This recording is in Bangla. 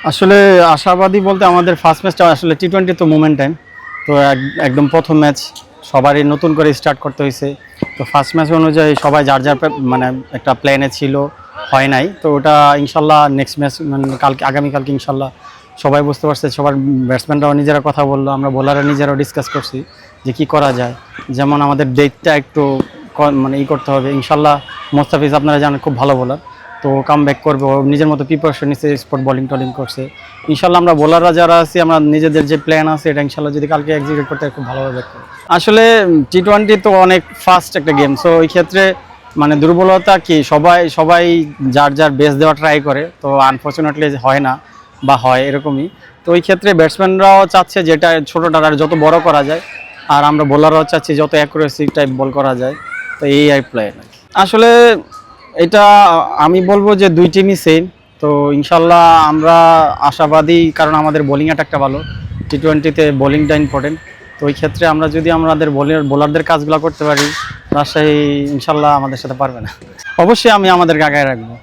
আসলে আশাবাদী বলতে আমাদের ফার্স্ট ম্যাচটা আসলে টি-20 তো মোমেন্ট টাইম। তো একদম প্রথম ম্যাচ সবারই নতুন করে স্টার্ট করতে হয়েছে। তো ফার্স্ট ম্যাচ অনুযায়ী সবাই যার যার মানে একটা প্ল্যানে ছিল, হয় নাই। তো ওটা ইনশাল্লাহ নেক্সট ম্যাচ মানে কালকে আগামীকালকে ইনশাল্লাহ সবাই বুঝতে পারছে। সবার ব্যাটসম্যানরাও নিজেরা কথা বললো, আমরা বোলাররা নিজেরাও ডিসকাস করছি যে কি করা যায়। যেমন আমাদের ডেটটা একটু মানে করতে হবে ইনশাল্লাহ। মোস্তাফিজ আপনারা জানেন খুব ভালো বোলার, তো কাম ব্যাক করবে, ও নিজের মতো প্রিপারেশন নিচ্ছে, স্পট বোলিং টোলিং করছে। ইনশাল্লাহ আমরা বোলাররা যারা আছি আমরা নিজেদের যে প্ল্যান আছে এটা ইনশাল্লাহ যদি কালকে এক্সিকিউট করতে খুব ভালোভাবে ব্যাক করবো। আসলে টি-20 তো অনেক ফাস্ট একটা গেম, সো ওই ক্ষেত্রে মানে দুর্বলতা কি সবাই সবাই যার যার বেস্ট দেওয়া ট্রাই করে, তো আনফর্চুনেটলি হয় না বা হয় এরকমই। তো ওই ক্ষেত্রে ব্যাটসম্যানরাও চাচ্ছে যেটা ছোটোটা আর যত বড় করা যায়, আর আমরা বোলাররাও চাচ্ছি যত অ্যাকুরেসি টাইপ বল করা যায়। তো এই প্ল্যান আসলে এটা আমি বলবো যে দুই টিমই সেম। তো ইনশাল্লাহ আমরা আশাবাদী, কারণ আমাদের বোলিং অ্যাটাকটা ভালো। টি-20তে বোলিংটা ইম্পর্টেন্ট। তো ওই ক্ষেত্রে আমরা যদি আমাদের বোলারদের কাজগুলো করতে পারি, রাজশাহী ইনশাল্লাহ আমাদের সাথে পারবে না। অবশ্যই আমি আমাদেরকে আগায় রাখবো।